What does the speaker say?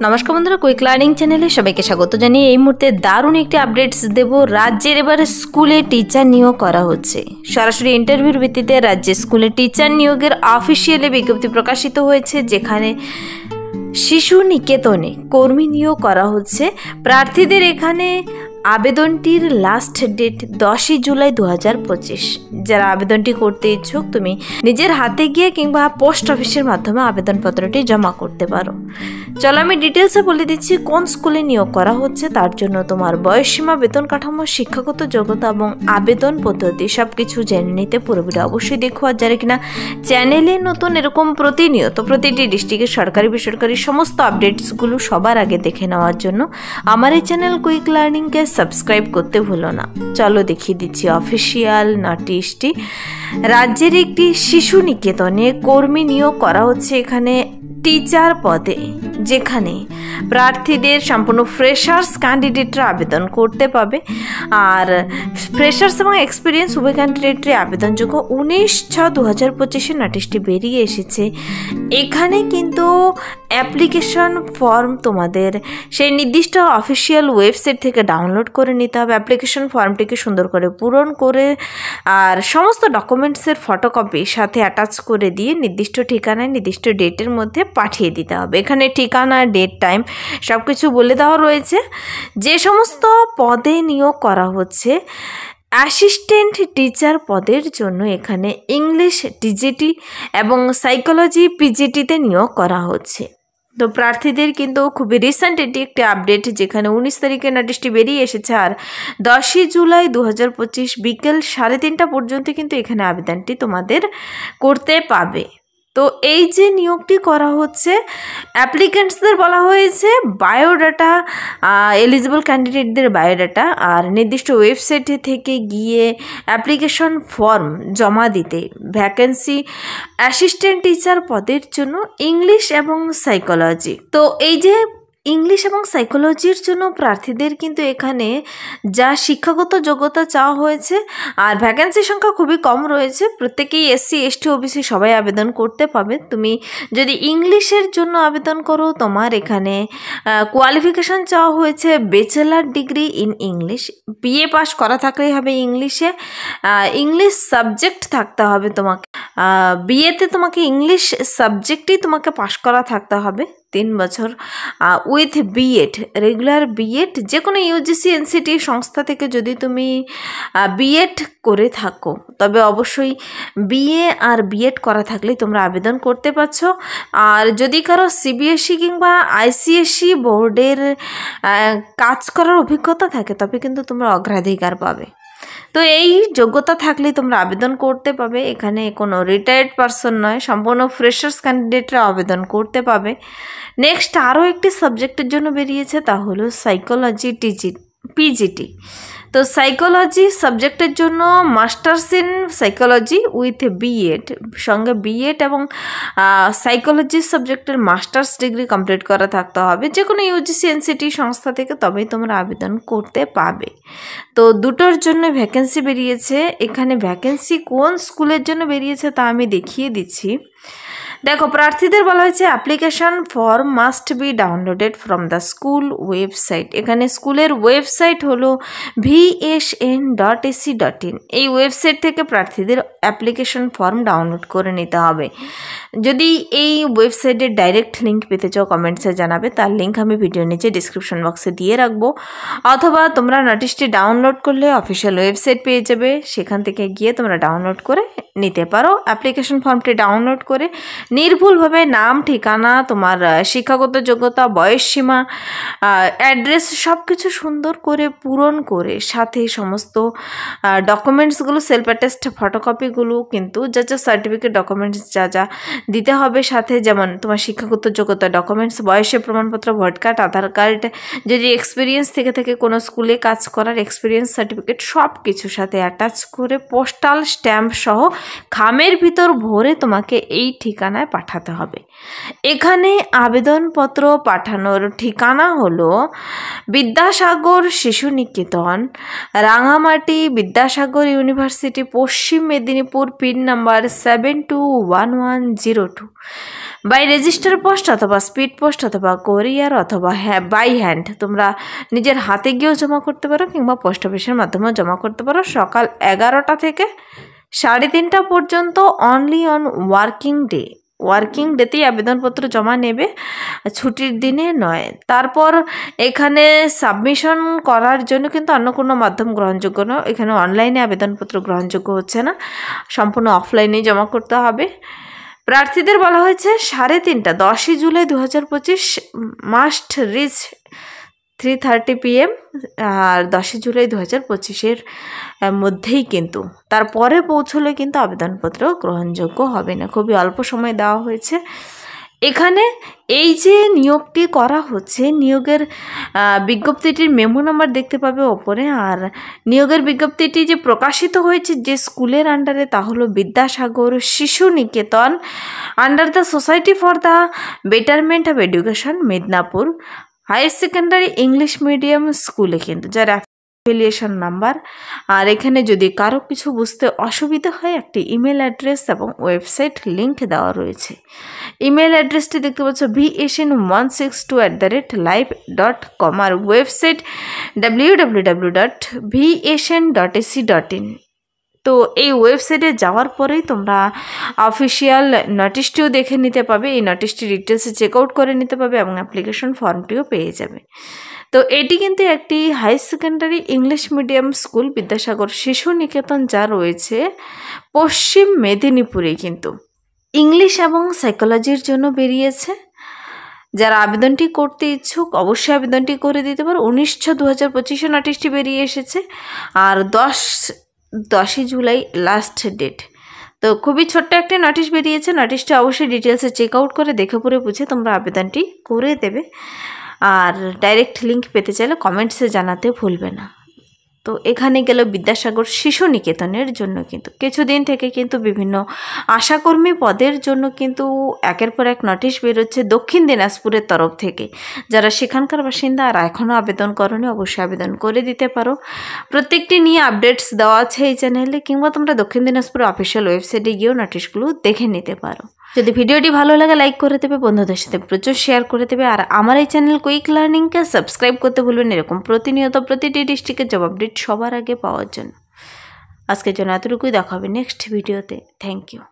নমস্কার বন্ধুরা, quick learning চ্যানেলে সবাইকে স্বাগত জানিয়ে এই মুহূর্তে দারুণ একটি আপডেটস দেব। রাজ্যের এবারে স্কুলে টিচার নিয়োগ করা হচ্ছে। সরাসরি ইন্টারভিউর ভিত্তিতে রাজ্যে স্কুলে টিচার নিয়োগের অফিসিয়ালি বিজ্ঞপ্তি প্রকাশিত হয়েছে, যেখানে শিশু নিকেতনে কর্মী নিয়োগ করা হচ্ছে। প্রার্থীদের এখানে আবেদনটির লাস্ট ডেট 10ই জুলাই 2025। যারা আবেদনটি করতে ইচ্ছুক, তুমি নিজের হাতে গিয়ে কিংবা পোস্ট অফিসের মাধ্যমে আবেদনপত্রটি জমা করতে পারো। চলো আমি ডিটেলসে বলে দিচ্ছি কোন স্কুলে নিয়োগ করা হচ্ছে। তার জন্য তোমার বয়সসীমা, বেতন কাঠামো, শিক্ষাগত যোগ্যতা এবং আবেদন পদ্ধতি সব কিছু জেনে নিতে পুরো ভিডিও অবশ্যই দেখো। আর যারা কিনা চ্যানেলে নতুন এরকম প্রতিনিয়ত প্রতিটি ডিস্ট্রিক্টের সরকারি বেসরকারি সমস্ত আপডেটসগুলো সবার আগে দেখে নেওয়ার জন্য আমার এই চ্যানেল কুইক লার্নিংকে সাবস্ক্রাইব করতে ভুলো না। চলো দেখিয়ে দিচ্ছি অফিসিয়াল নোটিশটি। রাজ্যের একটি শিশু নিকেতনে কর্মী নিয়োগ করা হচ্ছে এখানে টিচার পদে, যেখানে প্রার্থীদের সম্পূর্ণ ফ্রেশার্স ক্যান্ডিডেটরা আবেদন করতে পাবে। আর ফ্রেশার্স এবং এক্সপিরিয়েন্স উভয় ক্যান্ডিডেটরা আবেদনযোগ্য। 19/6/2025 নোটিশটি বেরিয়ে এসেছে। এখানে কিন্তু অ্যাপ্লিকেশন ফর্ম তোমাদের সেই নির্দিষ্ট অফিসিয়াল ওয়েবসাইট থেকে ডাউনলোড করে নিতে হবে। অ্যাপ্লিকেশন ফর্মটিকে সুন্দর করে পূরণ করে আর সমস্ত ডকুমেন্টসের ফটোকপি সাথে অ্যাটাচ করে দিয়ে নির্দিষ্ট ঠিকানায় নির্দিষ্ট ডেটের মধ্যে পাঠিয়ে দিতে হবে। এখানে ঠিকানা, ডেট, টাইম সব কিছু বলে দেওয়া রয়েছে। যে সমস্ত পদে নিয়োগ করা হচ্ছে, অ্যাসিস্ট্যান্ট টিচার পদের জন্য এখানে ইংলিশ টিজিটি এবং সাইকোলজি পিজিটিতে নিয়োগ করা হচ্ছে। তো প্রার্থীদের কিন্তু খুবই রিসেন্ট এটি একটি আপডেট, যেখানে 19 তারিখে নোটিশটি বেরিয়ে এসেছে। আর 10ই জুলাই 2025 বিকেল 3:30 পর্যন্ত কিন্তু এখানে আবেদনটি তোমাদের করতে পাবে। তো এই যে নিয়োগটি করা হচ্ছে, অ্যাপ্লিক্যান্টসদের বলা হয়েছে বায়োডাটা, এলিজিবল ক্যান্ডিডেটদের বায়োডাটা আর নির্দিষ্ট ওয়েবসাইটে থেকে গিয়ে অ্যাপ্লিকেশন ফর্ম জমা দিতে। ভ্যাকেন্সি অ্যাসিস্ট্যান্ট টিচার পদের জন্য ইংলিশ এবং সাইকোলজি। তো এই যে ইংলিশ এবং সাইকোলজির জন্য প্রার্থীদের কিন্তু এখানে যা শিক্ষাগত যোগ্যতা চাওয়া হয়েছে, আর ভ্যাকেন্সির সংখ্যা খুবই কম রয়েছে। প্রত্যেকেই SC, ST, OBC সবাই আবেদন করতে পাবে। তুমি যদি ইংলিশের জন্য আবেদন করো, তোমার এখানে কোয়ালিফিকেশান চাওয়া হয়েছে bachelor degree in English. BA pass করা থাকলেই হবে ইংলিশে। ইংলিশ সাবজেক্ট থাকতে হবে তোমাকে। BAতে তোমাকে ইংলিশ সাবজেক্টেই তোমাকে পাস করা থাকতে হবে 3 বছর উইথ বিএড, রেগুলার বিএড। যে কোনো UGC NCT সংস্থা থেকে যদি তুমি বিএড করে থাকো, তবে অবশ্যই BA আর বিএড করা থাকলেই তোমরা আবেদন করতে পারছো। আর যদি কারো CBSE কিংবা ICSE বোর্ডের কাজ করার অভিজ্ঞতা থাকে, তবে কিন্তু তোমরা অগ্রাধিকার পাবে। তো এই যোগ্যতা থাকলেই তোমরা আবেদন করতে পাবে। এখানে কোনো রিটায়ার্ড পারসন নয়, সম্পূর্ণ ফ্রেশার্স ক্যান্ডিডেটরা আবেদন করতে পাবে। নেক্সট আরও একটি সাবজেক্টের জন্য বেরিয়েছে, তা হলো সাইকোলজি পিজিটি। তো সাইকোলজি সাবজেক্টের জন্য masters in psychology with B Ed, সঙ্গে বিএড এবং সাইকোলজি সাবজেক্টের মাস্টার্স ডিগ্রি কমপ্লিট করা থাকতে হবে যে কোনো UGC NCT সংস্থা থেকে, তবেই তোমরা আবেদন করতে পাবে। তো দুটোর জন্য ভ্যাকেন্সি বেরিয়েছে। এখানে ভ্যাকেন্সি কোন স্কুলের জন্য বেরিয়েছে তা আমি দেখিয়ে দিচ্ছি। দেখো, প্রার্থীদের বলা হয়েছে application form must be downloaded from the school website. এখানে স্কুলের ওয়েবসাইট হলো vsn.ac.in। এই ওয়েবসাইট থেকে প্রার্থীদের অ্যাপ্লিকেশন ফর্ম ডাউনলোড করে নিতে হবে। যদি এই ওয়েবসাইটের ডাইরেক্ট লিঙ্ক পেতে চাও, কমেন্টসে জানাবে। তার লিঙ্ক আমি ভিডিওর নিচে ডিসক্রিপশন বক্সে দিয়ে রাখবো। অথবা তোমরা নোটিশটি ডাউনলোড করলে অফিসিয়াল ওয়েবসাইট পেয়ে যাবে, সেখান থেকে গিয়ে তোমরা ডাউনলোড করে নিতে পারো। অ্যাপ্লিকেশন ফর্মটি ডাউনলোড করে নির্ভুলভাবে নাম, ঠিকানা, তোমার শিক্ষাগত যোগ্যতা, বয়সসীমা, অ্যাড্রেস সব কিছু সুন্দর করে পূরণ করে সাথে সমস্ত ডকুমেন্টসগুলো, সেলফ অ্যাটেস্ট ফটোকপিগুলো, কিন্তু যা যা সার্টিফিকেট ডকুমেন্টস যা যা দিতে হবে সাথে, যেমন তোমার শিক্ষাগত যোগ্যতা ডকুমেন্টস, বয়সের প্রমাণপত্র, ভোট কার্ড, আধার কার্ড, যদি এক্সপিরিয়েন্স থেকে থাকে কোনো স্কুলে কাজ করার এক্সপিরিয়েন্স সার্টিফিকেট, সব কিছু সাথে অ্যাটাচ করে পোস্টাল স্ট্যাম্প সহ খামের ভিতর ভরে তোমাকে এই ঠিকানায় ঠিকানায় পাঠাতে হবে। এখানে আবেদনপত্র পাঠানোর ঠিকানা হলো বিদ্যাসাগর শিশু নিকেতন, Rangamati, Vidyasagar university, Paschim Medinipur, pin number 721102। By register post অথবা স্পিড পোস্ট অথবা কোরিয়ার অথবা বাই হ্যান্ড তোমরা নিজের হাতে গিয়েও জমা করতে পারো কিংবা পোস্ট অফিসের মাধ্যমেও জমা করতে পারো। সকাল 11টা থেকে 3:30 পর্যন্ত, অনলি অন ওয়ার্কিং ডেতেই আবেদনপত্র জমা নেবে, ছুটির দিনে নয়। তারপর এখানে সাবমিশন করার জন্য কিন্তু অন্য কোনো মাধ্যম গ্রহণযোগ্য নয়। এখানে অনলাইনে আবেদনপত্র গ্রহণযোগ্য হচ্ছে না, সম্পূর্ণ অফলাইনেই জমা করতে হবে। প্রার্থীদের বলা হয়েছে 3:30, 10ই জুলাই 2025 মাস্ট রিচ 3:30 PM, আর 10ই জুলাই 2025 মধ্যেই কিন্তু, তারপরে পৌঁছলে কিন্তু আবেদনপত্র গ্রহণযোগ্য হবে না। খুবই অল্প সময় দেওয়া হয়েছে। এখানে এই যে নিয়োগটি করা হচ্ছে, নিয়োগের বিজ্ঞপ্তিটির মেমো নাম্বার দেখতে পাবে ওপরে। আর নিয়োগের বিজ্ঞপ্তিটি যে প্রকাশিত হয়েছে যে স্কুলের আন্ডারে, তা হলো Vidyasagar Shishu Niketan, under the society for the betterment of education, Medinipur, higher secondary English medium স্কুলে কিন্তু, যার অ্যাফিলিয়েশন নাম্বার। আর এখানে যদি কারো কিছু বুঝতে অসুবিধা হয়, একটি ইমেল অ্যাড্রেস এবং ওয়েবসাইট লিঙ্ক দেওয়া রয়েছে। ইমেল অ্যাড্রেসটি দেখতে পাচ্ছ vsn162@live.com, আর ওয়েবসাইট www.vsn.ac.in। তো এই ওয়েবসাইটে যাওয়ার পরেই তোমরা অফিসিয়াল নোটিশটিও দেখে নিতে পাবে, এই নোটিশটি ডিটেলসে চেক আউট করে নিতে পাবে এবং অ্যাপ্লিকেশন ফর্মটিও পেয়ে যাবে। তো এটি কিন্তু একটি high secondary English medium school, Vidyasagar Shishu Niketan, যা রয়েছে পশ্চিম মেদিনীপুরে, কিন্তু ইংলিশ এবং সাইকোলজির জন্য বেরিয়েছে। যারা আবেদনটি করতে ইচ্ছুক অবশ্যই আবেদনটি করে দিতে পারো। 19/6/2025 নোটিশটি বেরিয়ে এসেছে, আর 10ই জুলাই লাস্ট ডেট। তো খুবই ছোট্ট একটা নোটিশ বেরিয়েছে। নোটিশটা অবশ্যই ডিটেলসে চেক আউট করে দেখে পড়ে বুঝে তোমরা আবেদনটি করে দেবে। আর ডাইরেক্ট লিঙ্ক পেতে চাইলে কমেন্টসে জানাতে ভুলবে না। তো এখানে গেল বিদ্যাসাগর শিশু নিকেতনের জন্য। কিন্তু কিছুদিন থেকে কিন্তু বিভিন্ন আশাকর্মী পদের জন্য কিন্তু একের পর এক নোটিশ বেরোচ্ছে দক্ষিণ দিনাজপুরের তরফ থেকে। যারা সেখানকার বাসিন্দা আর এখনও আবেদন করনি, অবশ্যই আবেদন করে দিতে পারো। প্রত্যেকটি নিয়ে আপডেটস দেওয়া আছে এই চ্যানেলে, কিংবা তোমরা দক্ষিণ দিনাজপুরের অফিসিয়াল ওয়েবসাইটে গিয়েও নোটিশগুলো দেখে নিতে পারো। যদি ভিডিওটি ভালো লাগে লাইক করে দেবে, বন্ধুদের সাথে প্রচুর শেয়ার করে দেবে। আর আমার এই চ্যানেল কুইক লার্নিংকে সাবস্ক্রাইব করতে ভুলবেন, এরকম প্রতিনিয়ত প্রতিটি ডিস্ট্রিক্টের জব আপডেট সবার আগে পাওয়ার জন্য। আজকের জন্য এতটুকুই, দেখা হবে নেক্সট ভিডিওতে। Thank you.